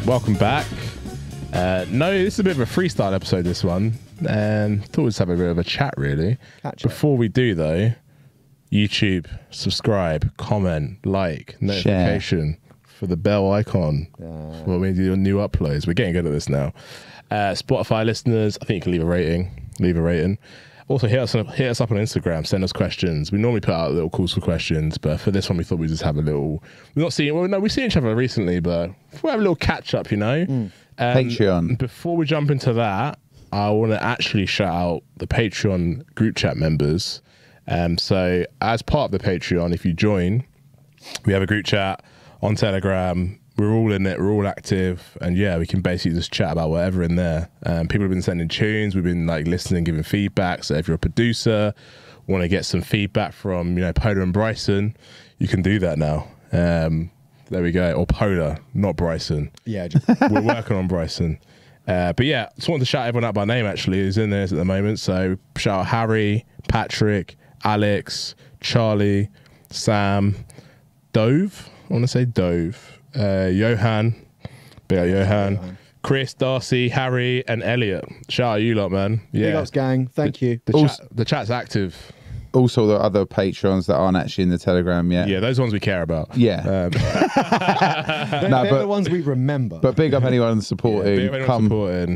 welcome back. No, this is a bit of a freestyle episode, this one. And thought we'd just have a bit of a chat, really. Before we do, though, YouTube, subscribe, comment, like, notification for the bell icon for when we do new uploads. We're getting good at this now. Spotify listeners, I think you can leave a rating. Also, hit us up on Instagram. Send us questions. We normally put out little calls for questions, but for this one, we thought we'd just have a little. We've seen each other recently, but we'll have a little catch up, you know. Patreon. Before we jump into that, I want to actually shout out the Patreon group chat members. So, as part of the Patreon, if you join, we have a group chat on Telegram. We're all in it, we're all active, and yeah, we can basically just chat about whatever in there. People have been sending tunes, we've been like listening, giving feedback. So if you're a producer, want to get some feedback from, you know, Pola and Bryson, you can do that now. There we go. Or Pola, not Bryson. Yeah, we're working on Bryson. But yeah, just wanted to shout everyone out by name actually, who's in there at the moment. So shout out Harry, Patrick, Alex, Charlie, Sam, Dove. I want to say Dove. Johan, big up Johan, Chris, Darcy, Harry, and Elliot. Shout out you lot, man. Yeah, big ups, gang. Thank you. The chat's active. Also, the other patrons that aren't actually in the Telegram yet. Yeah, those ones we care about. Yeah, they're the ones we remember. But big up anyone supporting.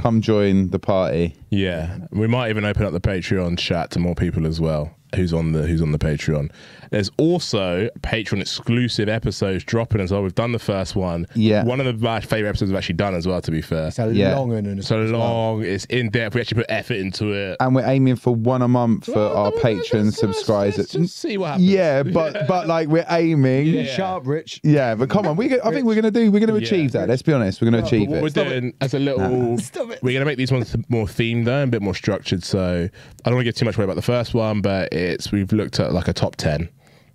Come join the party. Yeah, we might even open up the Patreon chat to more people as well. Who's on the Patreon. There's also Patreon exclusive episodes dropping as well. We've done the first one. Yeah. One of my favourite episodes we've actually done as well, to be fair. It's a long one. So long, it's in depth. We actually put effort into it. And we're aiming for one a month for our Patreon subscribers. Let's just see what happens. Yeah, but like we're aiming. Yeah. Sharp, Rich. Yeah, but come on, I think we're gonna achieve that. Let's be honest, we're gonna achieve it. What we're doing as a little, we're gonna make these ones more themed though, and a bit more structured. So I don't want to give too much away about the first one, but we've looked at like a top 10.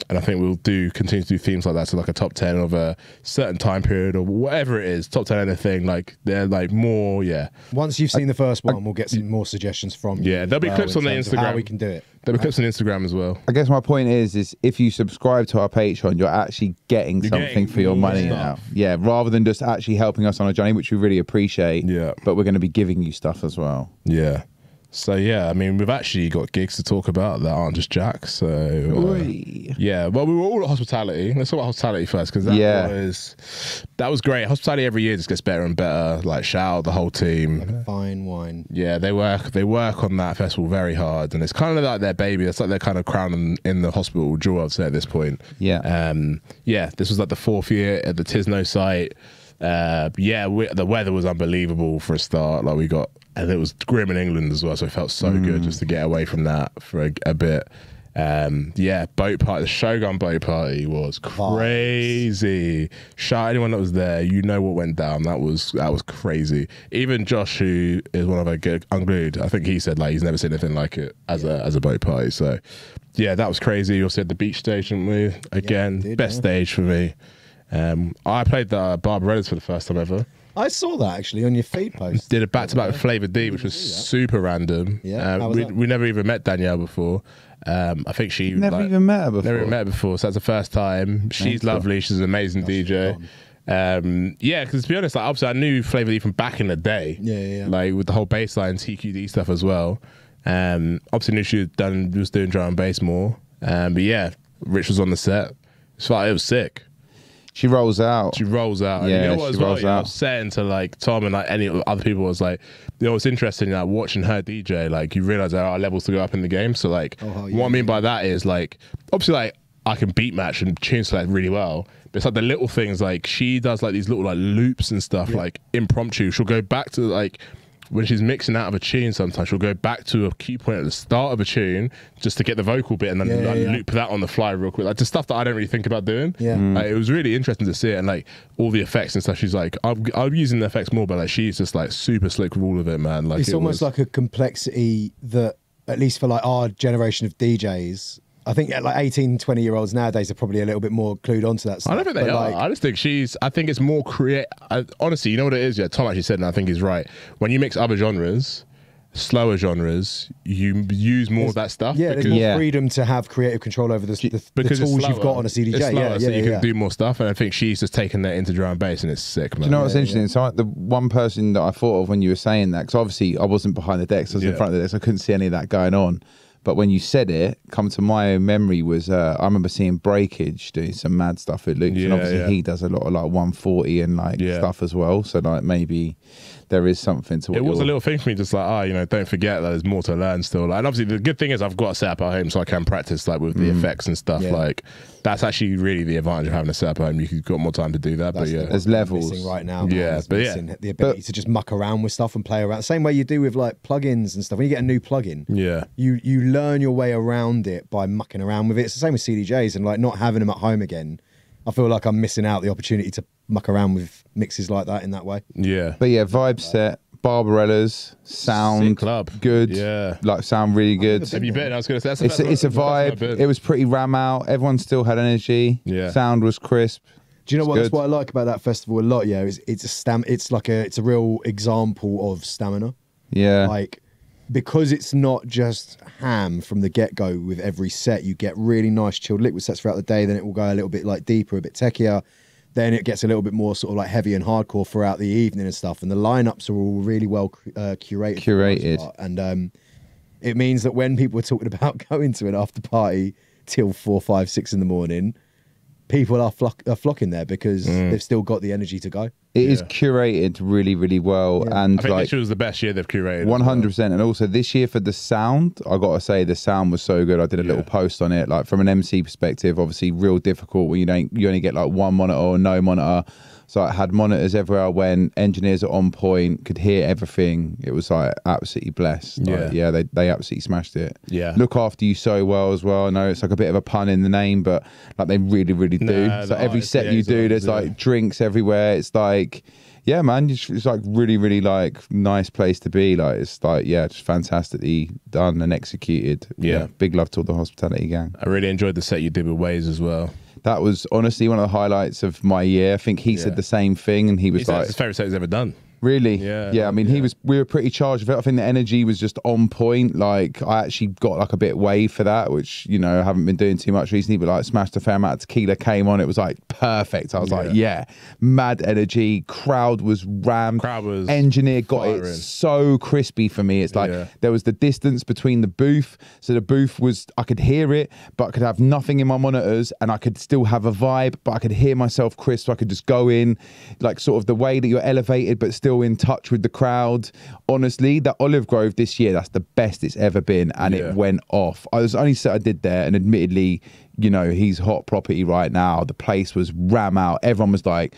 And I think we'll continue to do themes like that, so like a top 10 of a certain time period or whatever it is, top 10 anything, like they're like more, yeah. Once you've seen the first one, we'll get some more suggestions from you. Yeah, there'll be clips on the Instagram. How we can do it. There'll be clips on Instagram as well. I guess my point is if you subscribe to our Patreon, you're actually getting something for your money now. Yeah, rather than just actually helping us on a journey, which we really appreciate. Yeah. But we're going to be giving you stuff as well. Yeah. So yeah, I mean, we've actually got gigs to talk about that aren't just Jack. So yeah, well, we were all at hospitality. Let's talk about hospitality first, because that was great. Hospitality every year just gets better and better. Like, shout out the whole team. Fine wine. Yeah, they work on that festival very hard, and it's kind of like their baby. It's like their kind of crown in the hospital jewel, I'd say at this point. Yeah. Yeah, this was like the 4th year at the Tisno site. Yeah, the weather was unbelievable for a start. Like and it was grim in England as well, so it felt so good just to get away from that for a bit. Yeah, boat party, the Shogun boat party was crazy. Shout out anyone that was there, you know what went down. That was crazy. Even Josh, who is one of our unglued, I think he said like he's never seen anything like it as a boat party. So yeah, that was crazy. You also had the beach stage, didn't we? Again, best stage for me. I played the Barbarettas for the first time ever. I saw that actually on your feed post. Did a back-to-back with Flavor D, which was super random. Yeah, we never even met Danielle before. I think she never even met her before. Never even met her before, so that's the first time. She's lovely. She's an amazing DJ. Yeah, because to be honest, like, obviously I knew Flavor D from back in the day. Yeah. Like with the whole bassline TQD stuff as well. Obviously knew she was doing drum and bass more. But yeah, Rich was on the set. So it was sick. She rolls out. She rolls out. Yeah, and you know what, she as well, rolls out. I was saying to like Tom and like any other people, was like, you know, it's interesting, like watching her DJ, like you realise there are levels to go up in the game. So like, what I mean by that is like, obviously like I can beat match and tune select really well. But it's like the little things, like she does like these little like loops and stuff, like impromptu. She'll go back to like, when she's mixing out of a tune, sometimes she'll go back to a key point at the start of a tune just to get the vocal bit and then loop that on the fly real quick. Like the stuff that I don't really think about doing. Yeah. Like, it was really interesting to see it, and like all the effects and stuff. She's like, I'm using the effects more, but like she's just like super slick with all of it, man. Like it's almost like a complexity that, at least for like our generation of DJs, I think like 18, 20-year-olds nowadays are probably a little bit more clued onto that stuff. I don't think they are. Like, I just think I think it's more honestly, you know what it is? Yeah, Tom actually said, and I think he's right. When you mix other genres, slower genres, you use more of that stuff. Yeah, there's more freedom to have creative control over the tools you've got on a CDJ. It's slower, so you can do more stuff. And I think she's just taken that into drum and bass, and it's sick, man. Do you know what's interesting? So the one person that I thought of when you were saying that, because obviously I wasn't behind the decks, I was in front of the decks, I couldn't see any of that going on. But when you said it, come to my memory was I remember seeing Breakage doing some mad stuff with Luke, and obviously he does a lot of like 140 and like stuff as well. So like maybe there is something to what it was a little thing for me, just like, you know, don't forget that there's more to learn still. Like, and obviously the good thing is I've got a setup at home, so I can practice like with the effects and stuff. Like that's actually really the advantage of having a setup at home. You've got more time to do that. But there's levels right now. But the ability to just muck around with stuff and play around. Same way you do with like plugins and stuff. When you get a new plugin, you learn your way around it by mucking around with it. It's the same with CDJs, and like not having them at home again, I feel like I'm missing out the opportunity to muck around with mixes like that in that way. But yeah, vibe set, Barbarellas, sound good, like sound really good. Have you been? I was going to say it's a vibe. It was pretty ram out. Everyone still had energy. Sound was crisp. Do you know what? That's what I like about that festival a lot. Yeah, it's a real example of stamina. Yeah, like because it's not just ham from the get-go with every set. You get really nice chilled liquid sets throughout the day. Then it will go a little bit like deeper, a bit techier. Then it gets a little bit more sort of like heavy and hardcore throughout the evening and stuff. And the lineups are all really well curated. And it means that when people are talking about going to an after party till 4, 5, 6 in the morning, people are flocking there because they've still got the energy to go. It is curated really, really well. And I think this year was the best year they've curated. 100%. And also this year for the sound, I got to say the sound was so good. I did a little post on it. Like from an MC perspective, obviously real difficult when you only get like one monitor or no monitor. So I had monitors everywhere I went. Engineers are on point, could hear everything. It was like absolutely blessed. Like, they absolutely smashed it. Look after you so well as well. I know it's like a bit of a pun in the name, but like they really, really do. So every set you do, there's like drinks everywhere. It's like, yeah, man, it's like really, really like nice place to be. Like it's like, just fantastically done and executed. Big love to all the hospitality gang. I really enjoyed the set you did with Waze as well. That was honestly one of the highlights of my year. I think he said the same thing, and he was like, "It's his favorite set he's ever done." Really? Yeah. I mean, we were pretty charged with it. I think the energy was just on point. Like, I actually got like a bit wave for that, which, you know, I haven't been doing too much recently, but like smashed a fair amount of tequila, came on. It was like perfect. I was like, mad energy. Crowd was rammed. Engineer got it so crispy for me. It's like there was the distance between the booth. So the booth was, I could hear it, but I could have nothing in my monitors and I could still have a vibe, but I could hear myself crisp. So I could just go in, like sort of the way that you're elevated, but still in touch with the crowd. Honestly, that Olive Grove this year, that's the best it's ever been, and it went off. I was only set I did there, and admittedly, you know, he's hot property right now. The place was ram out. Everyone was like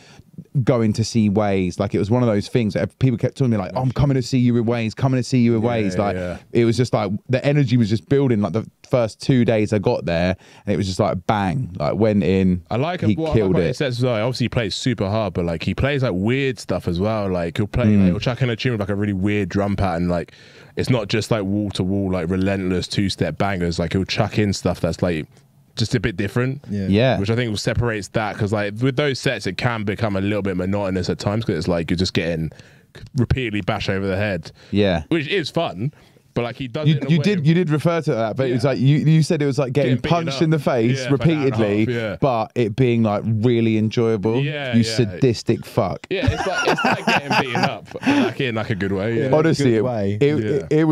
going to see Waze. Like it was one of those things that people kept telling me like, oh, I'm coming to see you with Waze, coming to see you with Waze. Like it was just like the energy was just building. Like the first 2 days I got there, and it was just like bang, like went in. I like he killed it. It says well, obviously he plays super hard, but like he plays like weird stuff as well. Like he'll play, like, he'll chuck in a tune with like a really weird drum pattern. Like it's not just like wall to wall, like relentless 2-step bangers. Like he'll chuck in stuff that's like just a bit different, which I think separates that, because like with those sets it can become a little bit monotonous at times because it's like you're just getting repeatedly bashed over the head, which is fun, but like he does you did refer to that, but it was like you said it was like getting punched in the face repeatedly, but it being like really enjoyable. You sadistic fuck. It's like getting beaten up, like in like a good way. Honestly, it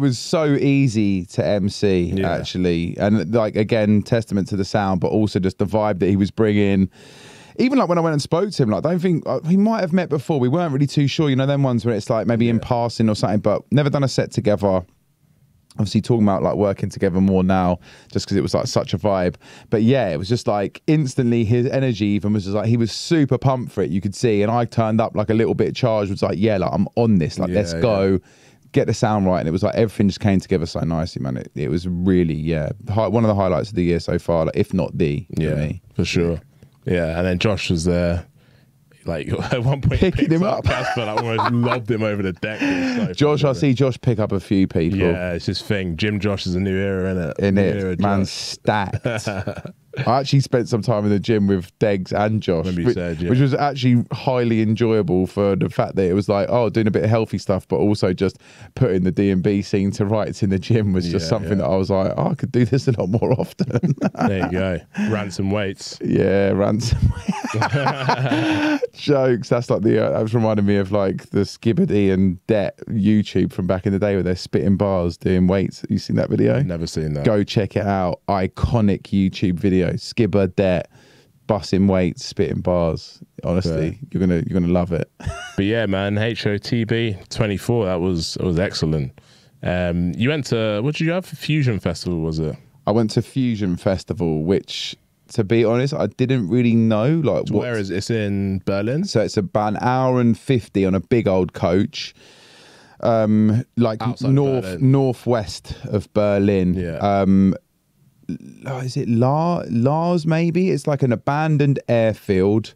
was so easy to MC actually, and like again testament to the sound, but also just the vibe that he was bringing. Even like when I went and spoke to him, like I don't think he might have met before. We weren't really too sure, you know, them ones where it's like maybe in passing or something, but never done a set together. Obviously talking about like working together more now, just because it was like such a vibe. But yeah, it was just like instantly his energy even was just like, he was super pumped for it, you could see. And I turned up like a little bit charged, was like, yeah, like I'm on this, like let's go. Get the sound right, and it was like everything just came together so nicely, man. It was really, one of the highlights of the year so far, like, if not the, for me. For sure. Yeah, and then Josh was there, like at one point picking him up. Casper, like, almost lobbed him over the deck. So Josh, I see Josh pick up a few people. Yeah, it's his thing. Gym Josh is a new era, innit? Man, stacked. I actually spent some time in the gym with Degs and Josh, Remember you said, yeah. which was actually highly enjoyable for the fact that it was like, oh, doing a bit of healthy stuff, but also just putting the D&B scene to rights in the gym was just something that I was like, oh, I could do this a lot more often. There you go. Ransom weights. Yeah, ransom jokes. That's like that was reminding me of like the Skibbity and Det YouTube from back in the day where they're spitting bars doing weights. You seen that video? Never seen that. Go check it out. Iconic YouTube video. Skibber, Det, bussing weights, spitting bars. Honestly, you're gonna love it. But yeah, man, HOTB 24. That was excellent. You went to, what did you have? Fusion Festival, was it? I went to Fusion Festival, which, to be honest, I didn't really know. Like, where is it? It's in Berlin. So it's about an hour and 50 on a big old coach. Like northwest of Berlin. Yeah. Is it Lars maybe? It's like an abandoned airfield,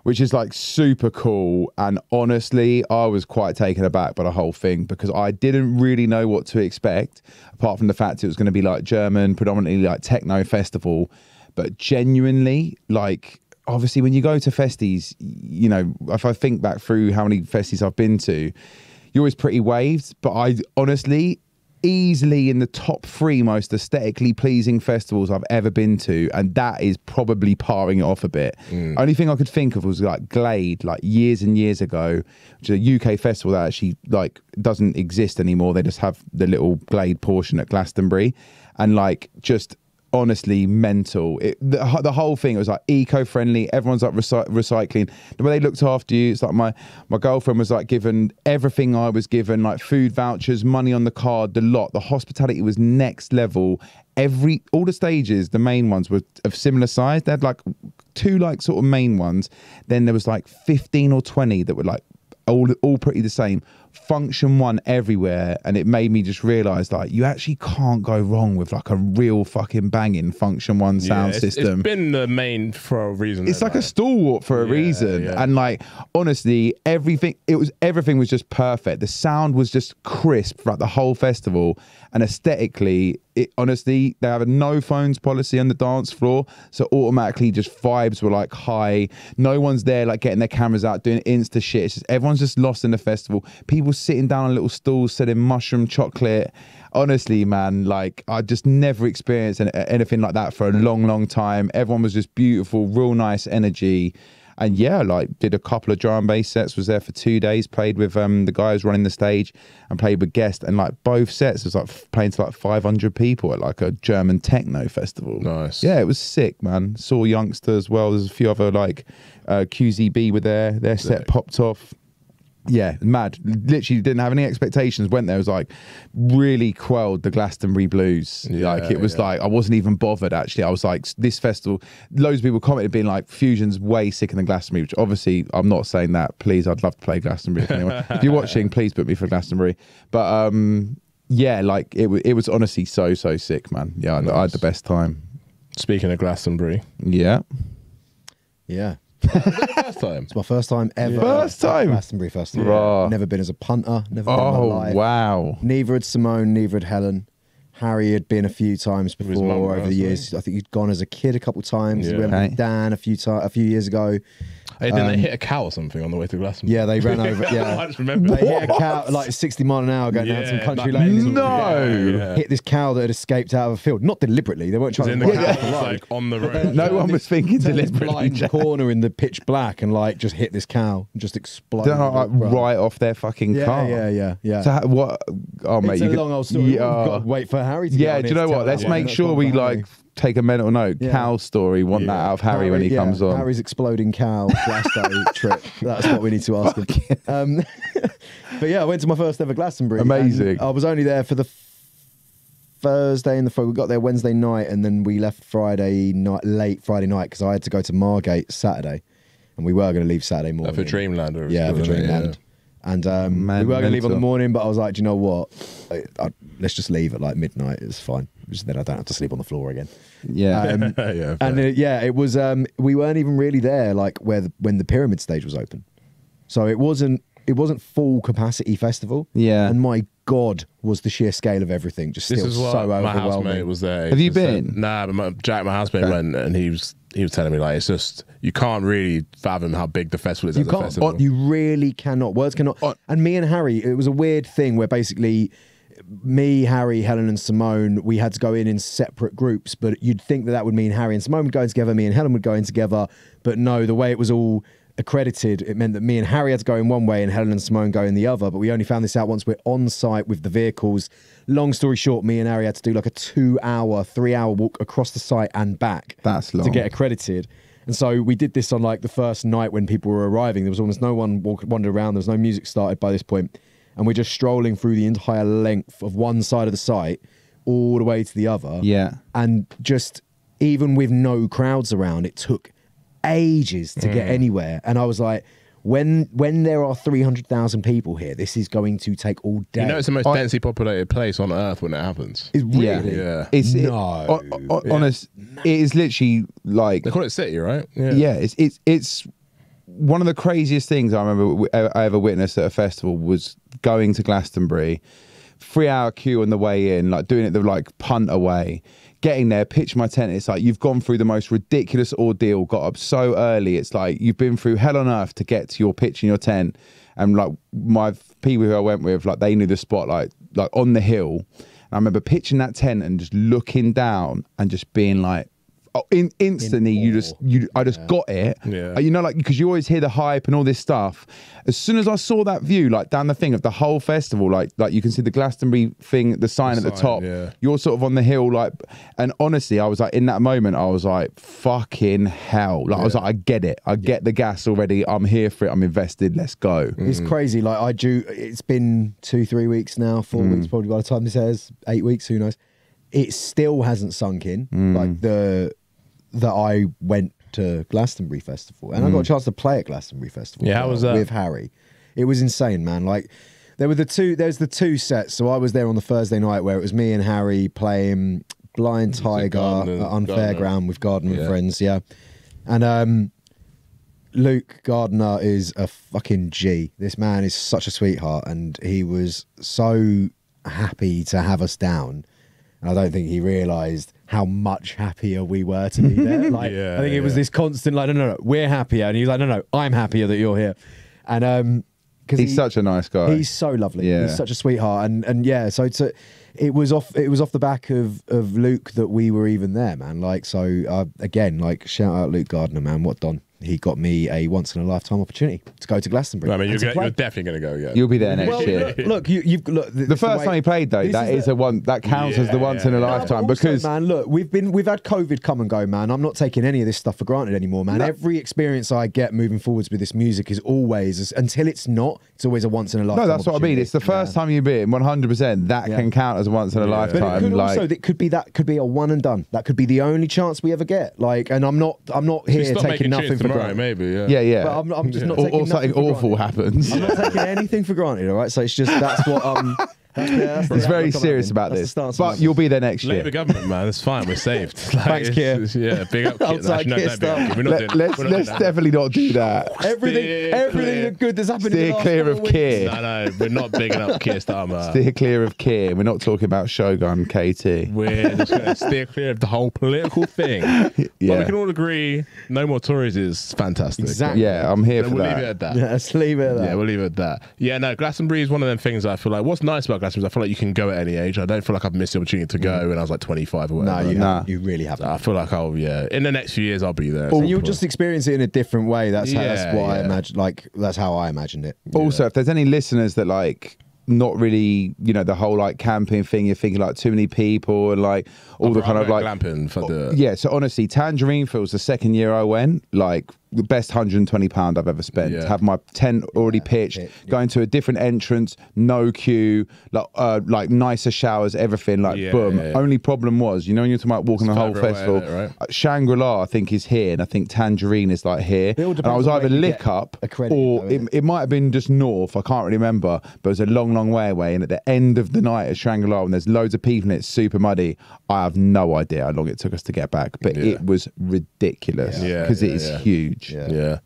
which is like super cool. And honestly, I was quite taken aback by the whole thing because I didn't really know what to expect, apart from the fact it was going to be like German, predominantly like techno festival. But genuinely, like, obviously when you go to festies, you know, if I think back through how many festies I've been to, you're always pretty waved. But I honestly, easily in the top 3 most aesthetically pleasing festivals I've ever been to, and that is probably paring it off a bit. Only thing I could think of was like Glade, like years and years ago, which is a UK festival that actually like doesn't exist anymore. They just have the little Glade portion at Glastonbury, and like just honestly mental. The whole thing, it was like eco-friendly, everyone's like recycling, the way they looked after you. It's like my girlfriend was like given everything I was given, like food vouchers, money on the card, the lot. The hospitality was next level. All the stages, the main ones were of similar size. They had like 2 like sort of main ones, then there was like 15 or 20 that were like all pretty the same. Function 1 everywhere, and it made me just realize like you actually can't go wrong with like a real fucking banging Function 1 sound system. It's been the main for a reason. It's like a stalwart for a reason. And like honestly, everything was just perfect. The sound was just crisp throughout the whole festival, and aesthetically, honestly, they have a no phones policy on the dance floor, so automatically just vibes were like high. No one's there like getting their cameras out doing Insta shit. It's just everyone's just lost in the festival. People sitting down on little stools selling mushroom chocolate. Honestly, man, like I just never experienced anything like that for a long time. Everyone was just beautiful, real nice energy. And yeah, like did a couple of drum and bass sets, was there for 2 days, played with the guys running the stage and played with guests, and like both sets was like playing to like 500 people at like a German techno festival. Nice. Yeah, it was sick, man. Saw Youngster as well. There's a few other like QZB were there. Their set popped off. Yeah, mad. Literally didn't have any expectations. Went there, was like really quelled the Glastonbury blues. Like it was like I wasn't even bothered actually. I was like, this festival, loads of people commented being like, Fusion's way sicker than Glastonbury, which obviously I'm not saying that. Please, I'd love to play Glastonbury. If you're watching, please book me for Glastonbury. But yeah, like it was honestly so sick, man. Yeah, nice. I had the best time. Speaking of Glastonbury. Yeah. First time. It's my first time ever. First time? Glastonbury Festival. Right. Never been as a punter. Never been in my life. Wow. Neither had Simone, neither had Helen. Harry had been a few times before over the years. I think he'd gone as a kid a couple of times. Yeah. We went with Dan a few years ago. Hey, didn't they hit a cow or something on the way to Glastonbury? Yeah, they ran over. Yeah, I just remember. They hit a cow like 60 mile an hour going down some country lanes. No. Hit this cow that had escaped out of a field. Not deliberately. They weren't trying In to the run out cow, the road. like on the road. No one was thinking Turned this deliberately. blind Jack. corner in the pitch black and like just hit this cow and just exploded. Like, right off their fucking car. Yeah. So what? Oh mate, It's a long old story. We've got to wait for Harry to Yeah, do you know what? Let's make sure we like take a mental note. Yeah. Cow story. Want that out of Harry when he comes on. Harry's exploding cow Glasgow trip. That's what we need to ask him. But yeah, I went to my first ever Glastonbury. Amazing. I was only there for the Thursday and we got there Wednesday night, and then we left Friday night, late Friday night, because I had to go to Margate Saturday, and we were going to leave Saturday morning. For Dreamland. Or Yeah, for Dreamland. And we were going to leave on the morning, but I was like, do you know what? Let's just leave at like midnight. It's fine. Just then I don't have to sleep on the floor again. Yeah. It was. We weren't even really there like when the pyramid stage was open, so it wasn't full capacity festival. Yeah. And my God was the sheer scale of everything just This still is what so my overwhelming. housemate was there. Have you He said- been? Nah, but Jack, my housemate, went, and he was telling me like it's just you can't really fathom how big the festival is. You as a can't. festival. You really cannot. Words cannot. And me and Harry, it was a weird thing where basically me, Harry, Helen and Simone, we had to go in separate groups, but you'd think that would mean Harry and Simone would go in together, me and Helen would go in together, but no, the way it was all accredited, it meant that me and Harry had to go in one way and Helen and Simone go in the other, but we only found this out once we're on site with the vehicles. Long story short, me and Harry had to do like a 2-hour, 3-hour walk across the site and back. That's long. To get accredited. And so we did this on like the first night when people were arriving. There was almost no one wandering around. There was no music started by this point. And we're just strolling through the entire length of one side of the site all the way to the other. Yeah. And just even with no crowds around, it took ages to get anywhere. And I was like, when there are 300,000 people here, this is going to take all day. You know, it's the most densely populated place on earth when it happens. It's really? Yeah. It's No. honest. It is literally like They call it City, right? yeah. It's one of the craziest things I remember I ever witnessed at a festival was going to Glastonbury, 3-hour queue on the way in, like doing it the like punt away. Getting there, pitch my tent. It's like you've gone through the most ridiculous ordeal. Got up so early. It's like you've been through hell on earth to get to your pitch in your tent. And like my people who I went with, like they knew the spot, like on the hill. And I remember pitching that tent and just looking down and just being like, instantly, I just got it. Yeah. You know, like because you always hear the hype and all this stuff. As soon as I saw that view, like down the thing of the whole festival, like you can see the Glastonbury thing, the sign at the top. Yeah. You're sort of on the hill, like, and honestly, I was like, in that moment, I was like, fucking hell. Like, I was like, I get it. I get the gas already. I'm here for it. I'm invested. Let's go. It's crazy. Like it's been 2-3 weeks now, 4 weeks probably by the time this airs, 8 weeks, who knows. It still hasn't sunk in. Like that I went to Glastonbury Festival and I got a chance to play at Glastonbury Festival. Yeah, how was that? With Harry. It was insane, man. Like there's the two sets. So I was there on the Thursday night where it was me and Harry playing Blind Tiger Gardner, at Unfair Ground with Gardner and Friends, yeah. And Luke Gardner is a fucking G. This man is such a sweetheart and he was so happy to have us down. And I don't think he realised how much happier we were to be there. Like, I think it was this constant, like, no, we're happier. And he was like, no, I'm happier that you're here. And because He's such a nice guy. He's so lovely. Yeah. He's such a sweetheart. And yeah, so it was off the back of Luke that we were even there, man. Like, so again, like, shout out Luke Gardner, man. What done? He got me a once in a lifetime opportunity to go to Glastonbury. I mean, and you're to play. definitely going to go. Yeah. You'll be there next year. Look, you've look. The first time he played though, that is a one that counts as the once in a lifetime Also, because man, look, we've had COVID come and go, man. I'm not taking any of this stuff for granted anymore, man. Every experience I get moving forwards with this music is always, until it's not, it's always a once in a lifetime. no, that's what I mean. It's the first time you've been 100%. That can count as a once in a But it lifetime. could Like also, that could be a one and done. That could be the only chance we ever get. Like, and I'm not here Stop taking making nothing tunes for tomorrow, granted. maybe. yeah. But I'm just not or taking something nothing for awful granted. happens. I'm not taking anything for granted, all right? So it's just, that's what He's very serious about this. But you'll be there next year. Labour government, man. It's fine. We're saved. Like, Thanks, Keir. Yeah, big up, Keir. Outside No, Keir no, big up, Keir. We're not doing Let's we're not doing that. definitely not do that. Everything good that's happened in the Steer last clear 4 of weeks. Keir. No, we're not bigging up Keir Starmer. Steer clear of Keir. We're not talking about Shogun KT. We're just going to steer clear of the whole political thing. But we Yeah. can all agree, no more Tories is fantastic. Exactly. Yeah, I'm here So for we'll that. leave it at that. Yeah, let's leave it at that. Yeah, we'll leave it at that. Yeah, no, Glastonbury is one of them things I feel like, what's nice about Glastonbury is I feel like you can go at any age. I don't feel like I've missed the opportunity to go when I was like 25 or No, whatever. you really haven't. I feel like in the next few years I'll be there. And you'll just experience it in a different way. That's what I yeah. imagine. Like, that's how I imagined it. Also, if there's any listeners that like not really, the whole like camping thing, you're thinking like too many people and like all the kind of like glamping for the yeah. So honestly, Tangerine Field's the second year I went, like the best £120 I've ever spent. Yeah. Have my tent already pitched, going to a different entrance, no queue, like nicer showers, everything. Like boom. Only problem was, when you're talking about walking the whole further away, festival, isn't it, right? Shangri-La I think is here, and I think Tangerine is like here. all And I depends was on either where you Lick get Up accredited, or though, innit? it might have been just north. I can't really remember, but it was a long way away. And at the end of the night at Shangri-La, when there's loads of people and it's super muddy, I have no idea how long it took us to get back, but it was ridiculous because it is huge. Yeah.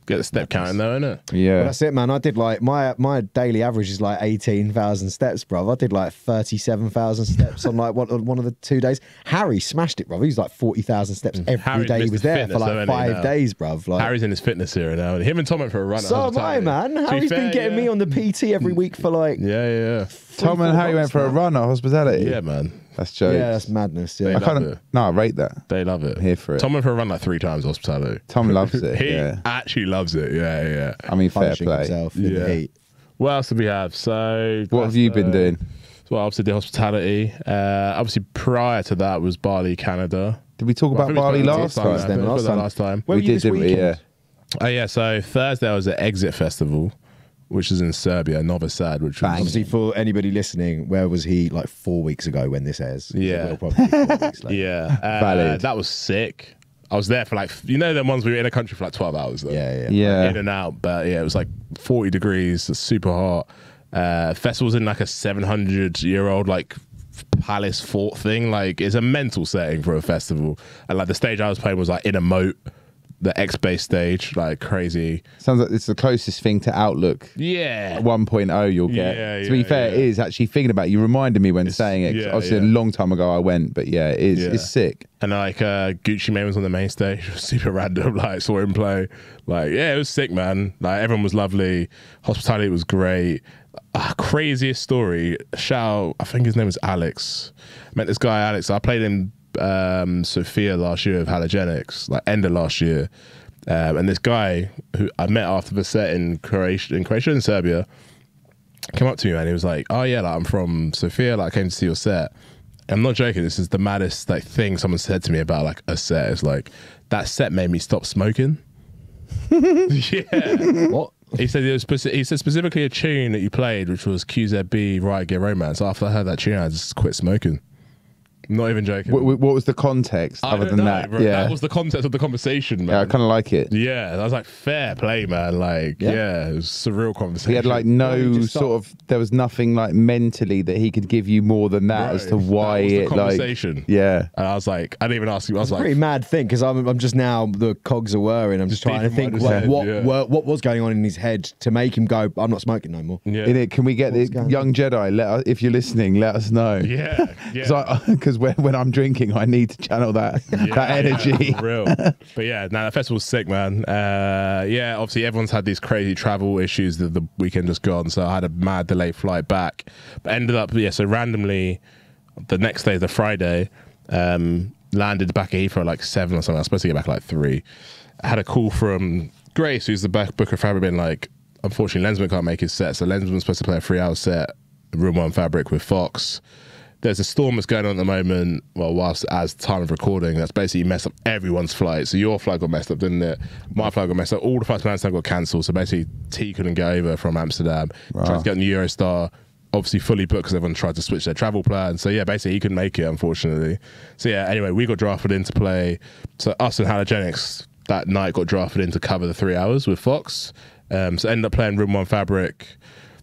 Get the step counting though, innit? Yeah. Well, that's it, man. I did like my daily average is like 18,000 steps, bro. I did like 37,000 steps on like one of the 2 days. Harry smashed it, bro. He was like 40,000 steps every Harry's day. He missed was the there for fitness, like though, innit, 5 now? days, bro. Like, Harry's in his fitness era now. Him and Tom went for a run. so am I, man. Harry's been getting me on the PT every week for like Yeah. Tom and Harry went for a run at hospitality. Yeah, man. That's jokes. yeah, that's madness. Yeah, I love kind it. of no, I rate that. They love it. I'm here for it. Tom went for a run like 3 times hospitality. Tom loves it. He Yeah. actually loves it. Yeah. I mean, fair punishing play. himself in Yeah. the heat. What else did we have? So What have you been doing? So obviously the hospitality. Obviously prior to that was Bali, Canada. Did we talk Well, I about think we Bali spoke last about time? that last time. Where We were you did, this didn't we? weekend? Yeah. Oh yeah, so Thursday I was at Exit Festival, which is in Serbia, Novi Sad, which was Obviously, for anybody listening, where was he like 4 weeks ago when this airs? Yeah. It'll probably be 4 weeks later. yeah, Valid. that was sick. I was there for like, you know, the ones we were in a country for like 12 hours though. Yeah. Yeah. In and out, but yeah, it was like 40 degrees, it's super hot. Festival's in like a 700-year-old like palace fort thing. Like it's a mental setting for a festival, and like the stage I was playing was like in a moat, the X-Base stage, like crazy. Sounds like it's the closest thing to Outlook Yeah, 1.0 you'll get. Yeah, To be fair, it is actually thinking about it. You reminded me when saying it. 'Cause yeah, obviously, yeah. a long time ago I went, but yeah, it is. Yeah. It's sick. And like Gucci Mane was on the main stage, it was super random. Like saw him play, like yeah, it was sick, man. Like everyone was lovely, hospitality was great. Craziest story. Shout out, I think his name was Alex. Met this guy Alex. I played in Sofia last year with Halogenics, like end of last year. And this guy who I met after the set in Croatia and Serbia came up to me, man. He was like, "Oh yeah, like I'm from Sofia. Like I came to see your set." I'm not joking. This is the maddest like thing someone said to me about like a set. It's like that set made me stop smoking. Yeah. What? He said he said specifically a tune that you played, which was QZB Riot Gear Romance. After I heard that tune, I just quit smoking. I'm not even joking. What was the context I other don't than know, that? bro. Yeah. That was the context of the conversation, man. Yeah, I kind of like it. Yeah, I was like, fair play, man. Like, yeah, it was a surreal conversation. He had like no sort of. There was nothing like mentally that he could give you more than that as to why that was the it conversation. like. Yeah. And I was like, I didn't even ask you. I was It's a like, pretty mad thing because I'm just now the cogs are whirring. I'm just trying to deep think in my head, yeah. what was going on in his head to make him go, I'm not smoking no more. yeah, In it, can we get the going young Jedi? If you're listening, let us know. yeah, yeah. Because when I'm drinking, I need to channel that energy. Yeah, for real. But yeah, now the festival's sick, man. Yeah, obviously everyone's had these crazy travel issues that the weekend just gone, so I had a mad delayed flight back. But ended up, so randomly, the next day, the Friday, landed back at Heathrow at like 7 or something. I was supposed to get back at like 3. I had a call from Grace, who's the back booker of Fabric, being like, unfortunately, Lensman can't make his set. So Lensman's supposed to play a 3-hour set, Room 1 Fabric with Fox. There's a storm that's going on at the moment, well, whilst as time of recording, that's basically messed up everyone's flight. So your flight got messed up, didn't it? My flight got messed up. All the flights from Amsterdam got cancelled. So basically, T couldn't get over from Amsterdam. Tried to get on the Eurostar, obviously fully booked because everyone tried to switch their travel plan. So yeah, basically he couldn't make it, unfortunately. So yeah, anyway, we got drafted in to play. So us and Halogenics that night got drafted in to cover the 3 hours with Fox. So ended up playing Room 1 Fabric.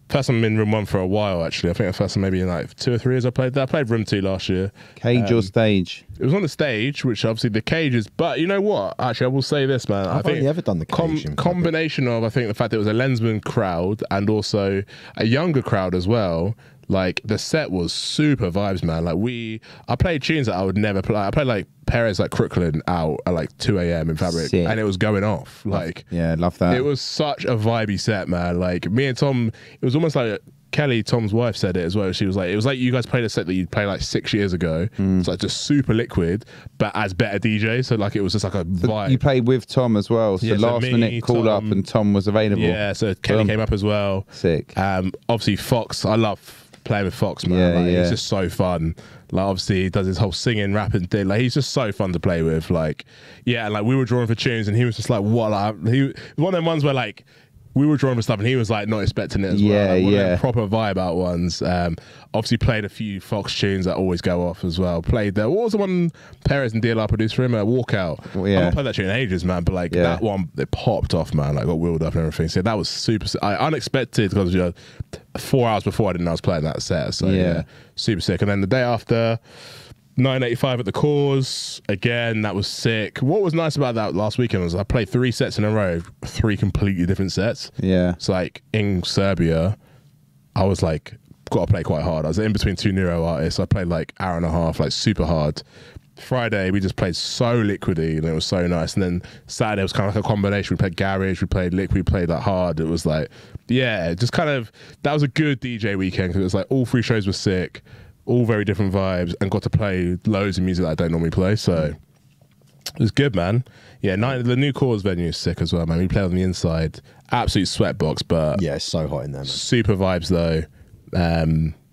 First time I'm in Room 1 for a while, actually. I think the first time maybe in like 2 or 3 years I played that. I played Room 2 last year. Cage or stage? It was on the stage, which obviously the cage is. But you know what? Actually, I will say this, man. I've only ever done the cage in combination of, I think, the fact that it was a Lensman crowd and also a younger crowd as well. Like the set was super vibes, man. Like I played tunes that I would never play. I played like Perez, like Crooklyn out at like 2 a.m. in Fabric, Sick. and it was going off. Like, Yeah, love that. it was such a vibey set, man. Like me and Tom, it was almost like Kelly, Tom's wife, said it as well. She was like, it was like you guys played a set that you'd play like 6 years ago. It's like just super liquid, but as better DJ. So like it was just like a vibe. You played with Tom as well, so Yeah, so last me, minute call up Tom- and Tom was available. Yeah, so Kelly came up as well. Sick. Obviously Fox, I love playing with Fox, man. Yeah, Like, yeah. He's just so fun. Like obviously he does his whole singing, rapping thing. Like he's just so fun to play with. Like yeah, like we were drawing for tunes and he was just like, what? Like, he was one of them ones where like we were drawing for stuff and he was like not expecting it as well. Like, one of them proper vibe out ones. Obviously played a few Fox tunes that always go off as well. Played what was the one Perez and DLR produced for him? Walkout. Well, yeah. I've not played that tune in ages, man, but like that one, it popped off, man. Like got wheeled up and everything. So that was super unexpected because 4 hours before I didn't know I was playing that set. So yeah, super sick. And then the day after, 985 at the Cause. Again, that was sick. What was nice about that last weekend was I played 3 sets in a row, 3 completely different sets. Yeah. It's like in Serbia, I was like, got to play quite hard. I was in between 2 neuro artists. I played like hour and a half, like super hard. Friday, we just played so liquidy and it was so nice. And then Saturday was kind of like a combination. We played garage, we played liquid, we played like hard. It was like, yeah, just kind of, that was a good DJ weekend because it was like all 3 shows were sick, all very different vibes, and got to play loads of music that I don't normally play. So it was good, man. Yeah, the new Cause venue is sick as well, man. We played on the inside. Absolute sweatbox, but Yeah, it's so hot in there, man. super vibes though.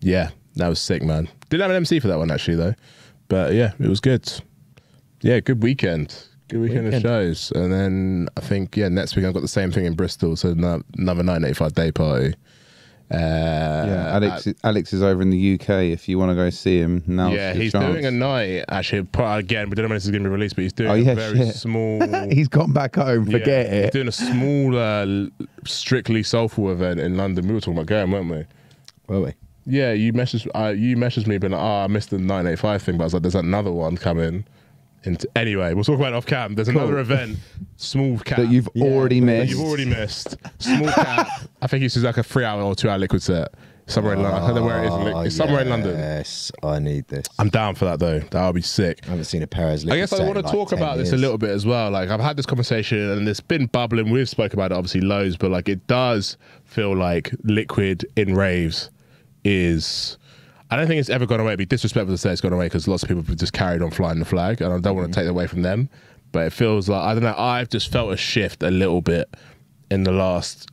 Yeah, that was sick, man. Didn't have an MC for that one actually though. But yeah, it was good. Yeah, good weekend. Good weekend of shows. And then I think, yeah, next week I've got the same thing in Bristol. So another 985 day party. Yeah, Alex is over in the UK. If you want to go see him now, yeah, he's doing a night. Actually, again, we don't know when this is going to be released, but he's doing a very small. He's gone back home. Forget it. He's doing a small, strictly soulful event in London. We were talking about going, weren't we? Were we? Yeah, you messaged me, being like, I missed the 985 thing, but I was like, there's another one coming. Anyway, we'll talk about it off cam. There's another event, small cap that you've already missed. You've already missed. Small cap. I think it's like a 3-hour or 2-hour liquid set somewhere in London. I don't know where it is. It's somewhere in London. Yes, I need this. I'm down for that though. That would be sick. I haven't seen a Perez liquid I guess set I in want to like talk 10 about this a years. little bit as well. Like I've had this conversation and it's been bubbling. We've spoken about it obviously loads, but like it does feel like liquid in raves is. I don't think it's ever gone away. It'd be disrespectful to say it's gone away because lots of people have just carried on flying the flag, and I don't want to take that away from them. But it feels like, I don't know, I've just felt a shift a little bit in the last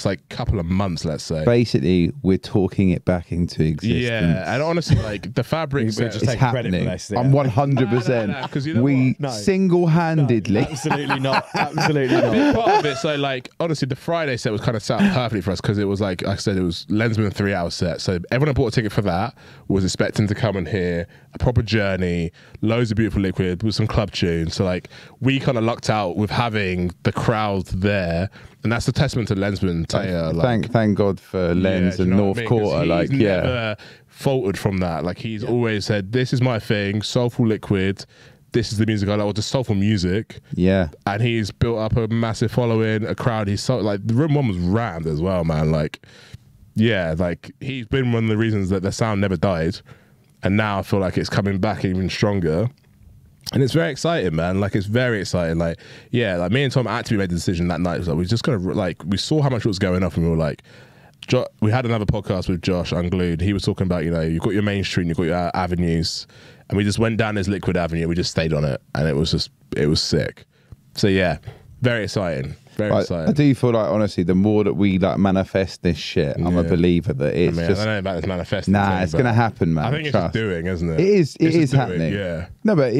like couple of months, let's say. Basically, we're talking it back into existence. Yeah, and honestly, like the fabric set, just It's take credit for happening. this, yeah. I'm 100%. No, 'cause you know we what? No. single-handedly. Absolutely not. Absolutely a big not. part of it. So like honestly, the Friday set was kind of set up perfectly for us because it was like I said, it was Lensman 3-hour set. So everyone who bought a ticket for that was expecting to come and hear a proper journey, loads of beautiful liquid with some club tunes. So like we kind of lucked out with having the crowd there, and that's a testament to Lensman Taylor. Like, Thank God for Lens do you and know North what I mean? 'Cause Quarter. Like, he's yeah. never faltered from that. Like he's always said, "This is my thing, soulful liquid. This is the music I like, or just soulful music." Yeah. And he's built up a massive following, a crowd. He's so like the room 1 was rammed as well, man. Like, yeah, like he's been one of the reasons that the sound never died, and now I feel like it's coming back even stronger. And it's very exciting, man. Like, it's very exciting. Like, yeah, like me and Tom actually made the decision that night. Like, we just gonna like, we saw how much was going up, and we were like, we had another podcast with Josh Unglued. He was talking about, you know, you've got your main street, you've got your avenues, and we just went down this liquid avenue. We just stayed on it, and it was sick. So yeah, very exciting. Very exciting. I do feel like, honestly, the more that we like manifest this shit, I'm a believer that it's I just. don't know about this manifesting. Nah, thing, it's but going to happen, man. I think it's Trust. just doing, isn't it? It is. It It's is just doing, happening. yeah. No, but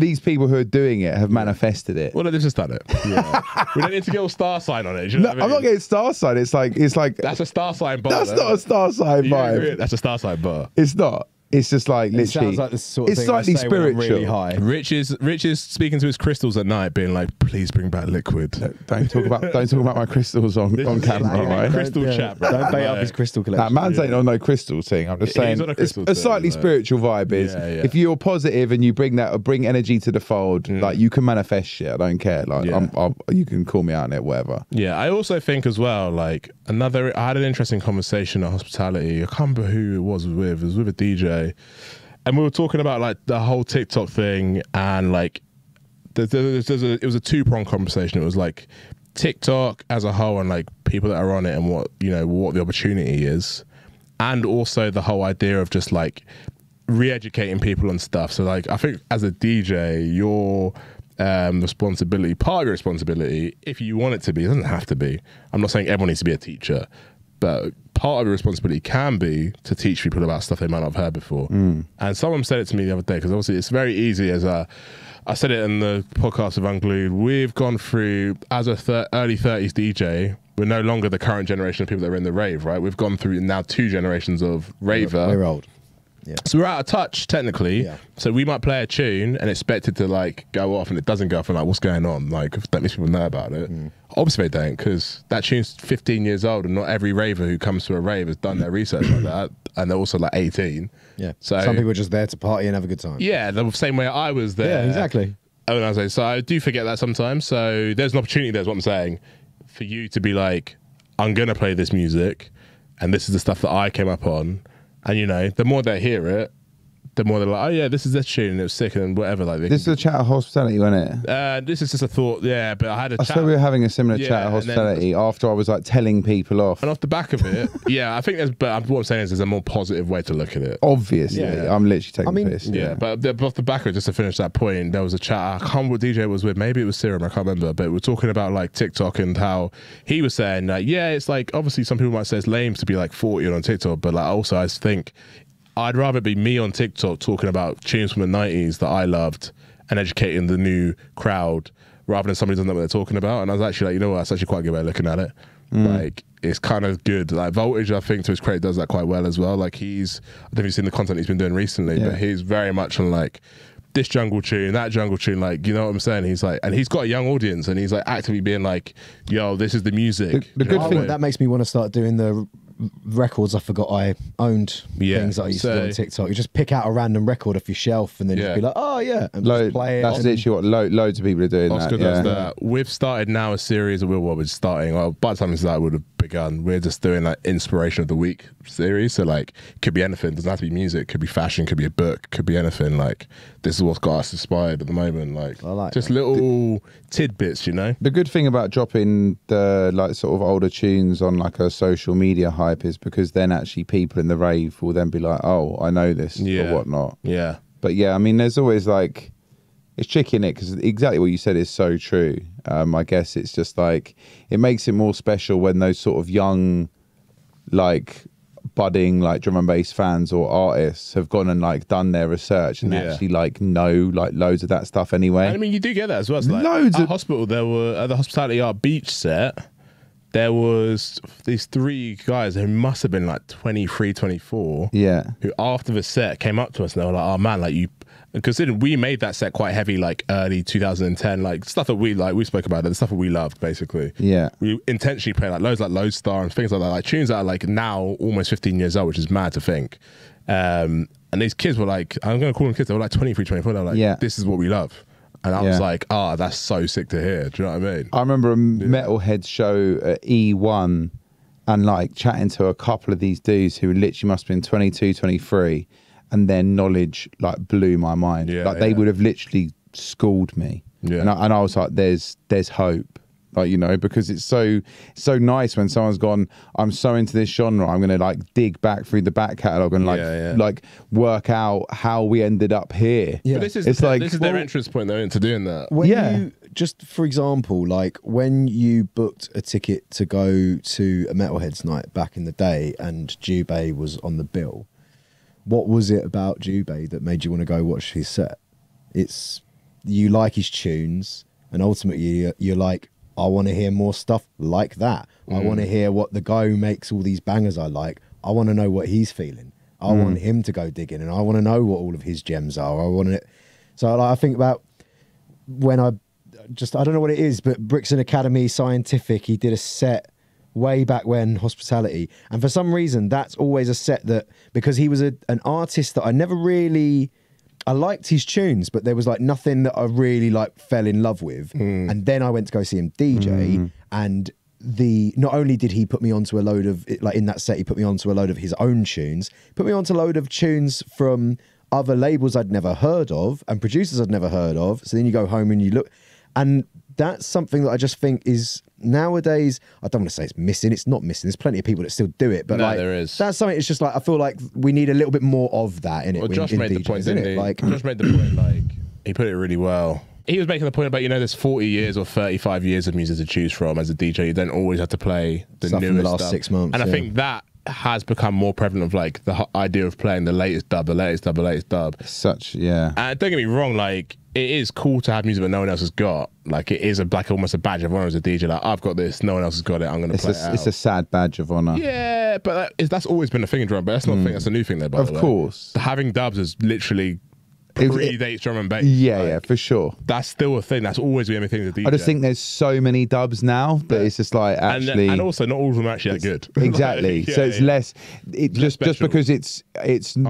these people who are doing it have manifested it. Well, they've just done it. Yeah. We don't need to get all star sign on it. Do you know what I I'm mean? not getting star sign. It's like That's a star sign bar. that's not a star sign vibe. That's a star sign bar. It's not. It's just like It literally. sounds like the sort of it's thing I slightly say when I'm spiritual. really high. Rich is speaking to his crystals at night, being like, "Please bring back liquid." Don't talk about my crystals on camera, right? Crystal chat, bro. Don't bait up Like, his crystal Nah, collection. man's ain't on no crystal thing. I'm just He's saying on a it's crystal a thing, slightly like- spiritual vibe is Yeah, yeah. if you're positive and you bring energy to the fold, like you can manifest shit. I don't care. Like Yeah. you can call me out on it, whatever. Yeah, I also think as well, like I had an interesting conversation at hospitality. I can't remember who it was with. It was with a DJ. And we were talking about like the whole TikTok thing, and like it was a 2-pronged conversation. It was like TikTok as a whole, and like people that are on it, and what the opportunity is, and also the whole idea of just like re-educating people and stuff. So like I think as a DJ, your responsibility, part of your responsibility, if you want it to be, it doesn't have to be. I'm not saying everyone needs to be a teacher, but part of your responsibility can be to teach people about stuff they might not have heard before. And someone said it to me the other day, because obviously it's very easy as I said it in the podcast of Unglued, we've gone through, as a early 30s DJ, we're no longer the current generation of people that are in the rave, right? We've gone through now 2 generations of raver. We're old. Yeah. So we're out of touch technically. Yeah. So we might play a tune and expect it to like go off, and it doesn't go off, and like, what's going on? Like, don't these people know about it? Obviously they don't, because that tune's 15 years old, and not every raver who comes to a rave has done their research like that, and they're also like 18. Yeah. So some people are just there to party and have a good time. yeah, the same way I was there. Yeah, exactly. And I was like, so I do forget that sometimes. So there's an opportunity there, is what I'm saying, for you to be like, I'm gonna play this music, and this is the stuff that I came up on, and you know, the more they hear it, the more they're like, oh yeah, this is this tune, and it was sick, and whatever. Like, This is a chat of hospitality, wasn't it? this is just a thought, yeah. But I had a I chat. said we were having a similar Yeah, chat of and then- hospitality after I was like telling people off. And off the back of it, yeah, I think there's. But what I'm saying is, there's a more positive way to look at it. Obviously, Yeah. I'm literally taking I mean, piss. Yeah, but off the back of it, just to finish that point, there was a chat. I can't remember what DJ it was with. Maybe it was Serum. I can't remember. But we're talking about like TikTok and how he was saying, yeah, it's like obviously some people might say it's lame to be like 40 on TikTok, but like also I think I'd rather be me on TikTok talking about tunes from the 90s that I loved and educating the new crowd rather than somebody who doesn't know what they're talking about. And I was actually like, you know what, that's actually quite a good way of looking at it. Like, it's kind of good. Like, Voltage, I think, to his credit, does that quite well as well. Like, I don't know if you've seen the content he's been doing recently, but he's very much on like this jungle tune, that jungle tune, like, you know what I'm saying? He's like, and he's got a young audience, and he's like actively being like, yo, this is the music. The You good know what thing- I mean? That makes me want to start doing the records I forgot I owned. Yeah, Things that I used to do so- on TikTok. You just pick out a random record off your shelf and then Yeah. just be like, oh yeah, and just play it. That's and- literally what loads of people are doing. Oscar that, does yeah. that. We've started now a series of we're starting. Well, by the time this would have begun. We're just doing like inspiration of the week series. So like, could be anything. Doesn't have to be music. Could be fashion. Could be a book. Could be anything. Like, this is what's got us inspired at the moment. Like, I like just that. little tidbits, you know. The good thing about dropping the like sort of older tunes on like a social media hype is because then actually people in the rave will then be like, oh, I know this Yeah. or whatnot. Yeah. But yeah, I mean, there's always like, it's tricky in it because exactly what you said is so true. I guess it's just like, it makes it more special when those sort of young, like budding like drum and bass fans or artists have gone and like done their research and Yeah. actually like know like loads of that stuff anyway. And I mean, you do get that as well. It's like, Loads at of- hospital, there were at the Hospitality Art Beach set. There was these three guys who must have been like 23, 24. Yeah. Who after the set came up to us and they were like, "Oh man, like you," considering we made that set quite heavy, like early 2010, like stuff that we like. We spoke about it, the stuff that we loved, basically. Yeah. We intentionally played like loads like Lodestar and things like that, like tunes that are like now almost 15 years old, which is mad to think. And these kids were like, I'm going to call them kids. They were like 23, 24. They were like, Yeah. this is what we love. And I Yeah. was like, that's so sick to hear. Do you know what I mean? I remember a Metalhead show at E1 and like chatting to a couple of these dudes who literally must have been 22, 23, and their knowledge like blew my mind. Yeah, like they yeah. would have literally schooled me. Yeah. And I was like, there's hope. Like, you know, because it's so nice when someone's gone, I'm so into this genre, I'm gonna like dig back through the back catalogue and like Yeah, yeah. like work out how we ended up here. Yeah. But this is It's like- this is their entrance point though into doing that. When Yeah. you, just for example, like when you booked a ticket to go to a Metalheads night back in the day and Jubei was on the bill, what was it about Jubei that made you want to go watch his set? It's, you like his tunes and ultimately you're like, I want to hear more stuff like that. I want to hear what the guy who makes all these bangers I like, I want to know what he's feeling. I want him to go digging and I want to know what all of his gems are. I want it. So like, I think about when I don't know what it is, but Brixton Academy Scientific, he did a set way back when, Hospitality. And for some reason, that's always a set that, because he was an artist that I never really, I liked his tunes, but there was like nothing that I really like fell in love with. And then I went to go see him DJ and not only did he put me onto a load of, like in that set, he put me onto a load of his own tunes, put me onto a load of tunes from other labels I'd never heard of and producers I'd never heard of. So then you go home and you look, and that's something that I just think is nowadays, I don't want to say it's missing. It's not missing. There's plenty of people that still do it, but No, like there is. that's something. It's just like I feel like we need a little bit more of that in it. Well, Josh in made the DJs, point, innit? didn't he? Like, Josh made the point, like, he put it really well. He was making the point about, you know, there's 40 years or 35 years of music to choose from as a DJ. You don't always have to play the Stuff newest from the last stuff. 6 months, And I yeah. think that has become more prevalent of like the idea of playing the latest dub, the latest dub, the latest dub. Such, yeah. And don't get me wrong, like, it is cool to have music that no one else has got. Like, it is almost a badge of honor as a DJ. Like, I've got this, no one else has got it, I'm going to play it out. It's a sad badge of honor. Yeah, Yeah, but that's always been a thing in drum. But that's not a thing. That's a new thing there. By the way, of course, having dubs is literally predates drum and bass. Yeah, like, yeah, for sure. That's still a thing. That's always been a thing to DJ. I just think there's so many dubs now that it's just like actually, and also not all of them are actually that good. Exactly. Like, so it's less. Just because it's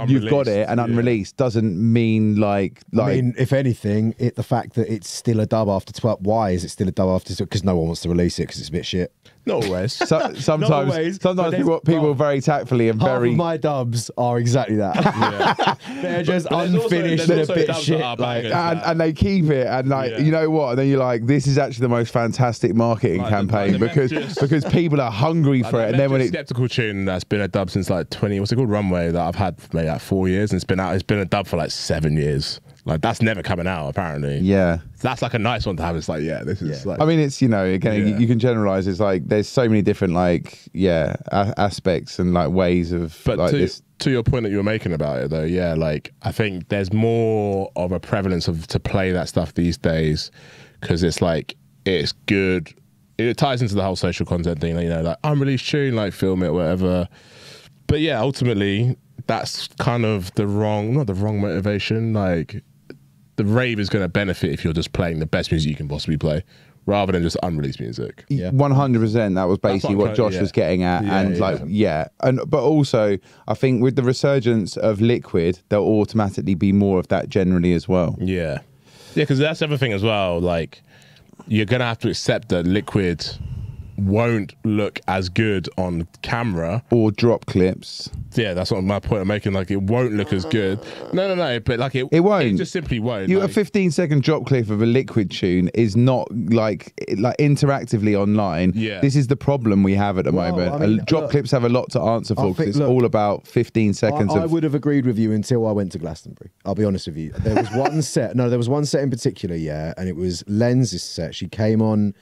you've got it and unreleased doesn't mean like. I mean, if anything, the fact that it's still a dub after 12. Why is it still a dub after? Because no one wants to release it because it's a bit shit. Not always. Sometimes people very tactfully and half very. Of my dubs are exactly that. Yeah. They're just unfinished and a bit shit. And they keep it, and like you know what? And then you're like, this is actually the most fantastic marketing campaign because people are hungry for it. And then when Skeptical tune that's been a dub since like 20. What's it called? Runway that I've had maybe like 4 years, and it's been out. It's been a dub for like 7 years. Like that's never coming out apparently. Yeah, that's like a nice one to have. It's like this is like. I mean, it's again you can generalize. It's like there's so many different like aspects and like ways of this. To your point that you were making about it though, like I think there's more of a prevalence to play that stuff these days because it's like it's good. It ties into the whole social content thing, like unreleased tune, like film it, whatever. But yeah, ultimately that's kind of not the wrong motivation. Like the rave is going to benefit if you're just playing the best music you can possibly play, rather than just unreleased music. 100%. That was basically what Josh was getting at, but also I think with the resurgence of Liquid, there'll automatically be more of that generally as well. Yeah, because that's everything as well. Like you're gonna have to accept that Liquid won't look as good on camera or drop clips. Yeah, that's what my point I'm making. Like it won't look as good. No, but like it won't. It just simply won't. A 15-second drop clip of a Liquid tune is not like interactively online. Yeah, this is the problem we have at the moment. I mean, drop clips have a lot to answer for because it's all about 15 seconds. I would have agreed with you until I went to Glastonbury. I'll be honest with you. There was one set. No, there was one set in particular. Yeah, and it was Lens's set. She came on.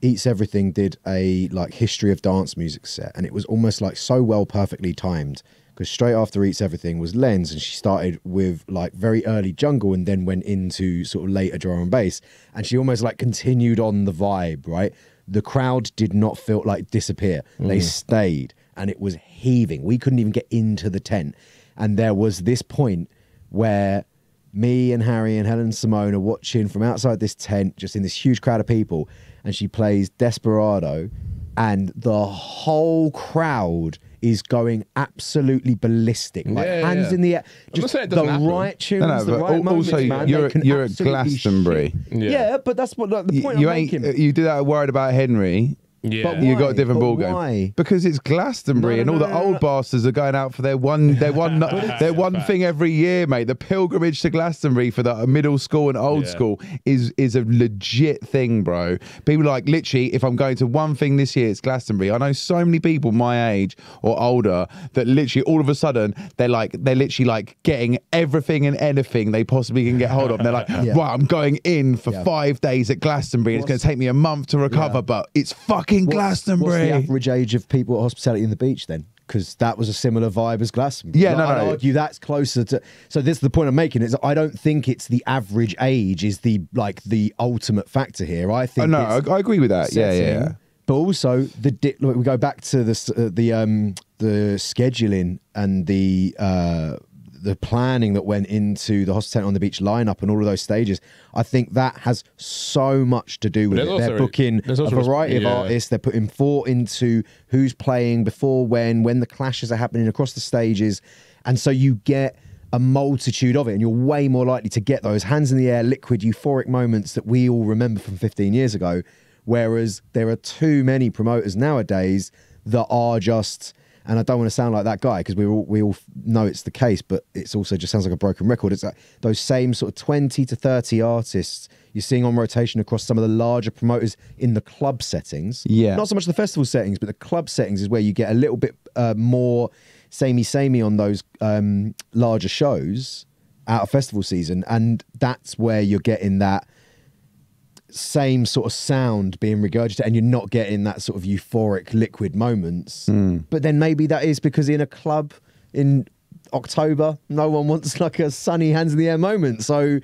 Eats Everything did a like history of dance music set, and it was almost like so well perfectly timed because straight after Eats Everything was Lens, and she started with like very early jungle and then went into sort of later drum and bass, and she almost like continued on the vibe, right? The crowd did not feel like disappear. They stayed, and it was heaving. We couldn't even get into the tent, and there was this point where me and Harry and Helen and Simone are watching from outside this tent, just in this huge crowd of people, and she plays Desperado, and the whole crowd is going absolutely ballistic, like hands in the air. Just the right tunes, the right moments, also, man. you're at Glastonbury. Yeah, but that's what the point I'm making. You did that worried about Henry. Yeah, but you got a different ball game. Why? Because it's Glastonbury, and all the old bastards are going out for their one thing every year, mate. The pilgrimage to Glastonbury for the middle school and old school is a legit thing, bro. People like literally, if I'm going to one thing this year, it's Glastonbury. I know so many people my age or older that literally all of a sudden they're literally like getting everything and anything they possibly can get hold of. And they're like, right, I'm going in for 5 days at Glastonbury. And it's going to take me a month to recover, but it's fucking Glastonbury. What's the average age of people at Hospitality in the Beach then? Because that was a similar vibe as Glastonbury. Yeah, I'd argue that's closer to. So this is the point I'm making. Is I don't think it's the average age is the ultimate factor here. I think. I agree with that. Setting, yeah. But also we go back to the scheduling and the planning that went into the Hospitality on the Beach lineup and all of those stages. I think that has so much to do with it. They're booking a variety of artists. They're putting thought into who's playing before when the clashes are happening across the stages. And so you get a multitude of it, and you're way more likely to get those hands in the air, liquid, euphoric moments that we all remember from 15 years ago. Whereas there are too many promoters nowadays that are just... And I don't want to sound like that guy because we all know it's the case, but it's also just sounds like a broken record. It's like those same sort of 20 to 30 artists you're seeing on rotation across some of the larger promoters in the club settings. Yeah. Not so much the festival settings, but the club settings is where you get a little bit more samey on those larger shows out of festival season. And that's where you're getting that same sort of sound being regurgitated, and you're not getting that sort of euphoric liquid moments. But then maybe that is because in a club in October. No one wants like a sunny hands in the air moment. So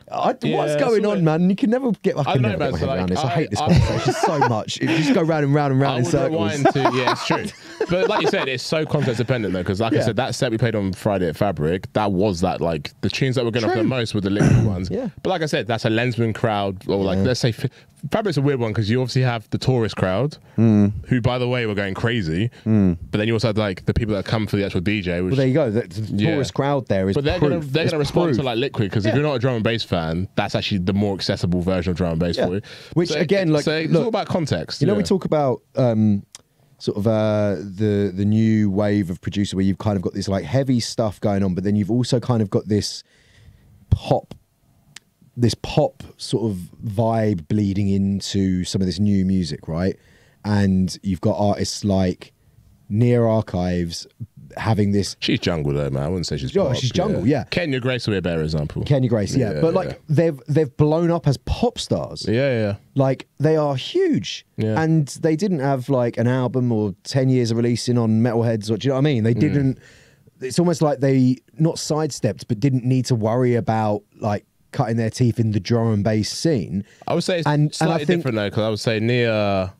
what's going on, man? You can never get. I can never get my head around this. I hate this conversation so much. It just go round and round and round in circles. Yeah, it's true. But like you said, it's so context dependent though, because like I said, that set we played on Friday at Fabric, that was that like the tunes that were going off the most were the liquid ones. Yeah. But like I said, that's a Lensman crowd, or like let's say Fabric's a weird one because you obviously have the tourist crowd, who by the way were going crazy, but then you also had like the people that come for the actual DJ. Which, well, there you go. The tourist crowd there is. But they're going to respond to like liquid because if you're not a drum and bass fan, that's actually the more accessible version of drum and bass for you. Which again, like, it's all about context. You know, we talk about sort of the new wave of producer where you've kind of got this like heavy stuff going on, but then you've also kind of got this pop sort of vibe bleeding into some of this new music, right? And you've got artists like Near Archives having this. She's jungle though, man. I wouldn't say she's pop. She's jungle, yeah. Kenya Grace would be a better example. Kenya Grace, yeah. But like they've blown up as pop stars. Yeah. Like they are huge. Yeah. And they didn't have like an album or 10 years of releasing on Metalheads, or do you know what I mean? They didn't. It's almost like they not sidestepped, but didn't need to worry about like cutting their teeth in the drum and bass scene. I would say it's slightly different though, because I would say Nia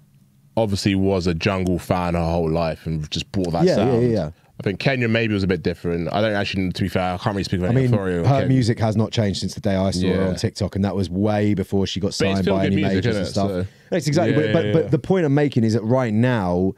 obviously was a jungle fan her whole life and just brought that sound. Yeah. I think Kenya maybe was a bit different. I don't actually, to be fair, I can't really speak about her music has not changed since the day I saw her on TikTok, and that was way before she got signed by any majors and stuff. So. That's exactly. But the point I'm making is that right now,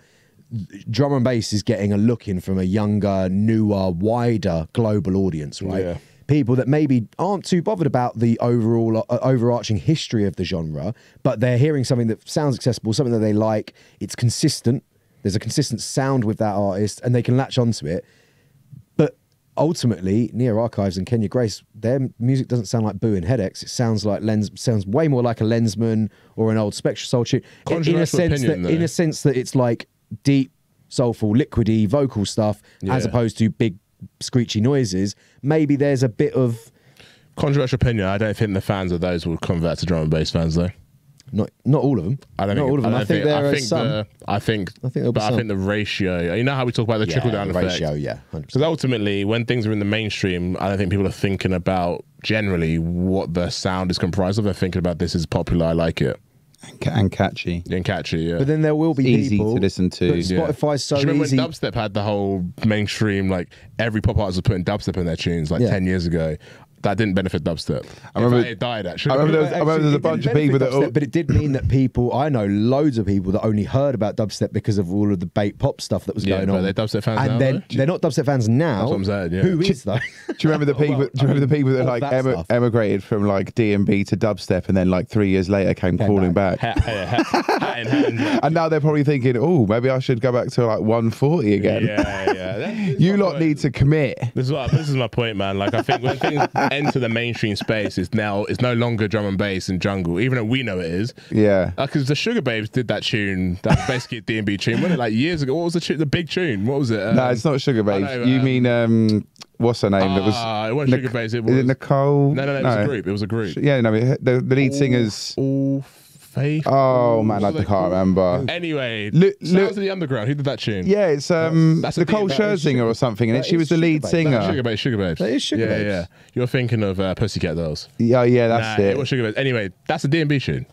drum and bass is getting a look in from a younger, newer, wider global audience, right? Yeah. People that maybe aren't too bothered about the overall overarching history of the genre, but they're hearing something that sounds accessible, something that they like. It's consistent. There's a consistent sound with that artist, and they can latch onto it. But ultimately, Near Archives and Kenya Grace, their music doesn't sound like Boo and Headaches. It sounds like sounds way more like a Lensman or an old Spectre Soul tune. In a sense that it's like deep, soulful, liquidy vocal stuff, as opposed to big, screechy noises. Maybe there's a bit of controversial opinion. I don't think the fans of those will convert to drum and bass fans though. Not all of them. I don't think all of them. I think there are some. I think the ratio. You know how we talk about the trickle down effect. Ratio, yeah. Because ultimately, when things are in the mainstream, I don't think people are thinking about generally what the sound is comprised of. They're thinking about this is popular. I like it. And catchy. And catchy, yeah. But then there will be easy people to listen to. Spotify's so easy. Do you remember easy. when dubstep had the whole mainstream, like every pop artist was putting dubstep in their tunes like 10 years ago? That didn't benefit dubstep. I remember it died actually. I remember there was a bunch of people that. But it did mean that people, I know loads of people that only heard about dubstep because of all of the bait pop stuff that was going on. They're dubstep fans now. And then they're not dubstep fans now. That's what I'm saying. Yeah. Who is though? Do you remember the people? Do you remember the people that like emigrated from like D&B to dubstep, and then like 3 years later came crawling back? Hat in hand. And now they're probably thinking, oh, maybe I should go back to like 140 again. Yeah. You lot need to commit. This is my point, man. Like I think when things enter the mainstream space, it's no longer drum and bass and jungle, even though we know it is. Yeah. Because the Sugar Babes did that tune. That was basically a D&B tune. Wasn't it like years ago? What was the big tune? What was it? No, it's not Sugar Babes. You mean what's her name? It wasn't Sugar Babes. It was. Is it Nicole? No. It was a group. It was a group. Yeah, no. The lead singer's. All Faith. Oh man, I can't remember. Anyway, Sounds of the Underground. Who did that tune? Yeah, it's Nicole Scherzinger or something, and she was the lead singer. Sugar Babes. That is Sugar Babes. Yeah. You're thinking of Pussycat Dolls. Yeah, that's it. It was Sugar Babes. Anyway, that's a D&B tune.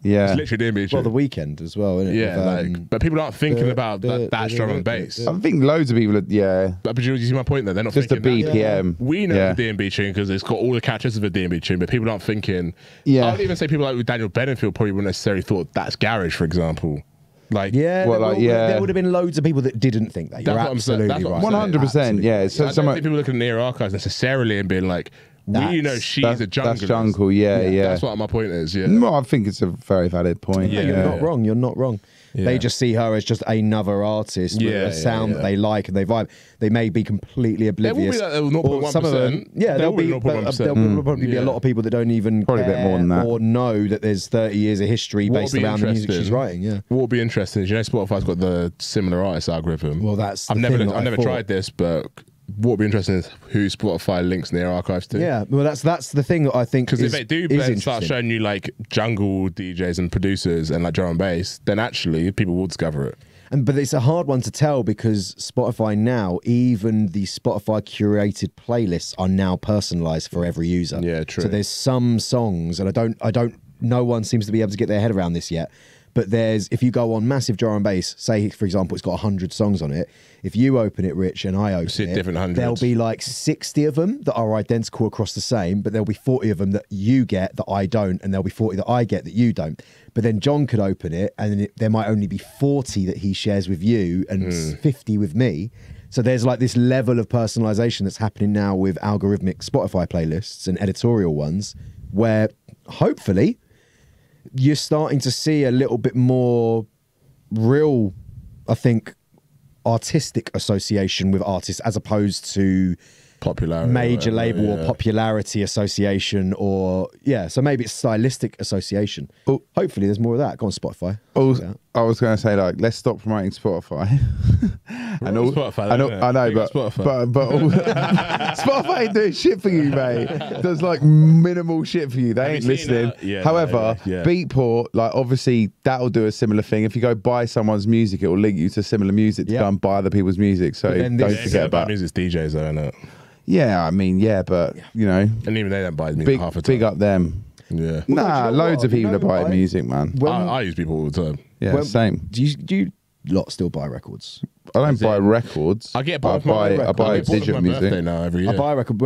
Yeah, it's literally D&B tune. Well, The Weeknd as well, isn't it? Yeah, but people aren't thinking about that drum and bass. I think loads of people. But you see my point there? They're not just thinking the BPM. We know the D&B tune because it's got all the catches of a D&B tune, but people aren't thinking. Yeah, I would even say people like with Daniel Bedingfield probably wouldn't necessarily thought that's garage, for example. Like there would have been loads of people that didn't think that. You're absolutely right. 100%. Yeah. So I don't think people looking at Near Archives necessarily and being like, we know she's a jungle. That's jungle, yeah. That's what my point is, Well, I think it's a very valid point. Yeah, you're not wrong. You're not wrong. Yeah. They just see her as just another artist with a sound that they like and they vibe. They may be completely oblivious. There will be like 0.1%. There'll probably be a lot of people that don't even probably care a bit more than that. or know that there's 30 years of history based around the music she's writing. Yeah. What would be interesting is, Spotify's got the similar artist algorithm. Well, that's I've never tried this, but what would be interesting is who Spotify links Near Archives to. Yeah, well, that's the thing that I think because if they do then start showing you like jungle DJs and producers and like drum and bass, then actually people will discover it. But it's a hard one to tell because Spotify now, even the Spotify curated playlists are now personalized for every user. Yeah, true. So there's some songs, and no one seems to be able to get their head around this yet. But if you go on massive jar and bass, say for example it's got 100 songs on it, if you open it, Rich, and I open it, different hundreds. there'll be like 60 of them that are identical across the same, but there'll be 40 of them that you get that I don't, and there'll be 40 that I get that you don't. But then John could open it, and there might only be 40 that he shares with you and 50 with me. So there's like this level of personalization that's happening now with algorithmic Spotify playlists and editorial ones, where hopefully you're starting to see a little bit more real, I think, artistic association with artists as opposed to popularity, major label or popularity association, or so maybe it's stylistic association. Oh. Hopefully there's more of that. Go on Spotify. I was going to say, like, let's stop promoting Spotify. I know, but Spotify ain't doing shit for you, mate. Does like minimal shit for you. They ain't listening. However, Beatport, like, obviously that'll do a similar thing. If you go buy someone's music, it will link you to similar music to go and buy other people's music. So don't forget about music's DJs, though, innit? Yeah, I mean, but you know, and even they don't buy music half the time. Big up them. Yeah. Nah, loads of people are buying music, man. I use people all the time. Yeah, same. Do you lot still buy records? I don't buy records. I get I buy digital music now every year. I buy a record.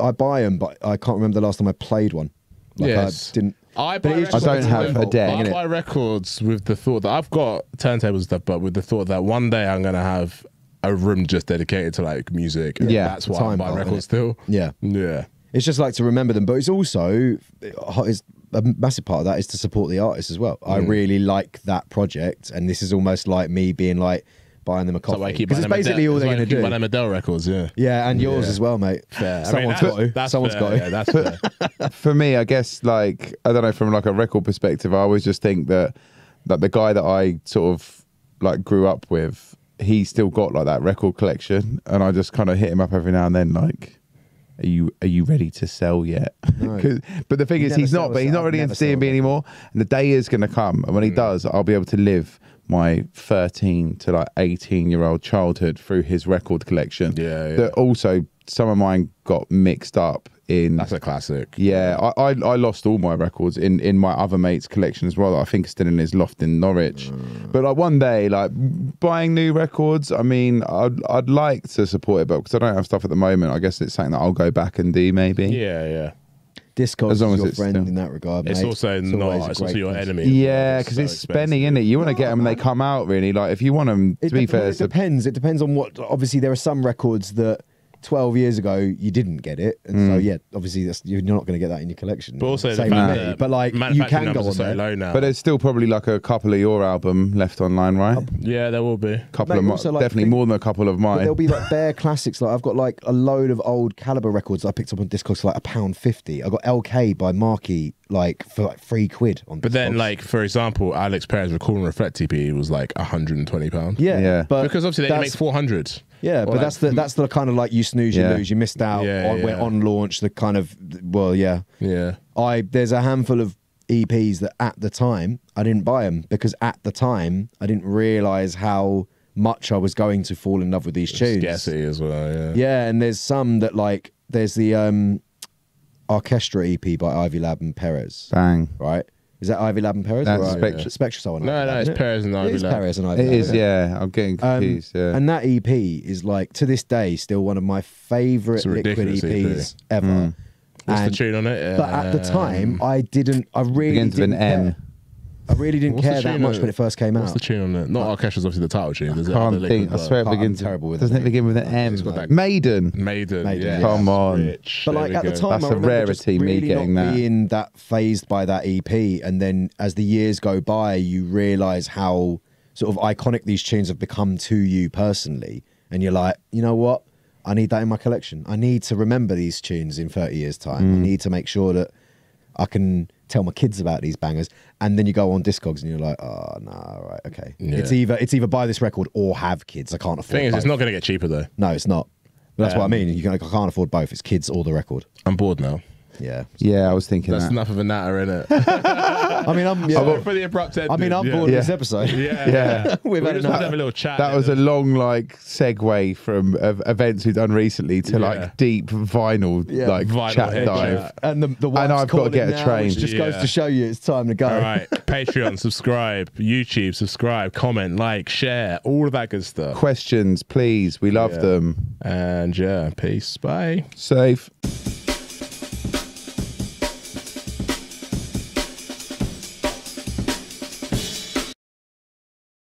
I buy them, but I can't remember the last time I played one. Like, yes. I didn't. I don't have a deck. I buy records with the thought that I've got turntables and stuff, but with the thought that one day I'm gonna have a room just dedicated to like music. Yeah, that's why I buy records still. Yeah. It's just like to remember them, but it's also a massive part of that is to support the artist as well. I really like that project, and this is almost like me being like buying them a coffee, because it's basically all they're going to do. Buy them Adele records, and yours as well, mate. Fair. Someone's got to. Someone's got to. Yeah, that's fair. For me, I guess, like, I don't know, from like a record perspective, I always just think that the guy that I sort of like grew up with, he still got like that record collection, and I just kind of hit him up every now and then, like, are you ready to sell yet? No. But the thing is, he's not really into C&B anymore, and the day is going to come, and when he does, I'll be able to live my 13 to like 18-year-old childhood through his record collection. That also some of mine got mixed up in. That's a classic. I lost all my records in my other mate's collection as well, that I think is still in his loft in Norwich. But like one day, like buying new records, I mean, I'd like to support it, but because I don't have stuff at the moment, I guess it's something that I'll go back and do maybe. Yeah. Discogs is your friend in that regard, mate. It's also it's also your enemy. Yeah, because it's spending, isn't it? You want to get them when they come out, really. Like, if you want them, to be fair, it depends. It depends on what. Obviously, there are some records that 12 years ago you didn't get it, and so obviously you're not going to get that in your collection. But also, same with me. But like, you can go on so low now. But there's still probably like a couple of your album left online, right? Yeah, there will be. Couple of definitely more than a couple of mine. There'll be like bare classics. Like, I've got like a load of old Caliber records that I picked up on Discogs for like £1.50. I got LK by Marky like for like £3 on Discogs. But then, like, for example, Alex Perez Recall and Reflect EP was like £120. Yeah, but because obviously they make 400. Yeah, but like, that's the kind of like you snooze, you lose, you missed out on launch. The kind of there's a handful of EPs that at the time I didn't buy them because at the time I didn't realise how much I was going to fall in love with these tunes. Scarcity as well, yeah. And there's some that like there's the Orchestra EP by Ivy Lab and Perez. Bang. Right? Is that Ivy Lab and Perez? That's or Spectra Soul? No, it's Perez and Ivy Lab. It is Perez and Ivy Lab. It is, yeah. I'm getting confused, And that EP is like, to this day, still one of my favourite Liquid EPs ever. What's the tune on it? But at the time, I really didn't care. I really didn't care that much when it first came out. What's the tune on it? Not Orchestra's obviously the title tune. Can't think. I swear it begins. Doesn't it begin with an M? Maiden. Yeah. Come on. Rich. But like at the time, that's a rarity. Me getting that. Being that phased by that EP, and then as the years go by, you realise how sort of iconic these tunes have become to you personally, and you're like, you know what? I need that in my collection. I need to remember these tunes in 30 years' time. I need to make sure that I can tell my kids about these bangers. And then you go on Discogs and you're like, oh no, right, okay. Yeah. It's either buy this record or have kids. I can't afford. Thing is, both. it's not going to get cheaper though. No, it's not. But that's what I mean. I can't afford both. It's kids or the record. I'm bored now. Yeah. Yeah, I was thinking that's that. enough of a natter, innit? I mean, I'm Sorry for the abrupt ending. I mean, I'm bored of this episode. Yeah. We've We had just enough. wanted to have a little chat. That was a long like segue from events we've done recently to like deep vinyl like Vinyl chat head dive. chat. And the wife's I've got to calling get a now, train. which just goes to show you it's time to go. All right. Patreon, subscribe. YouTube, subscribe. Comment, like, share. All of that good stuff. Questions, please. We love them. And yeah, peace. Bye. Safe.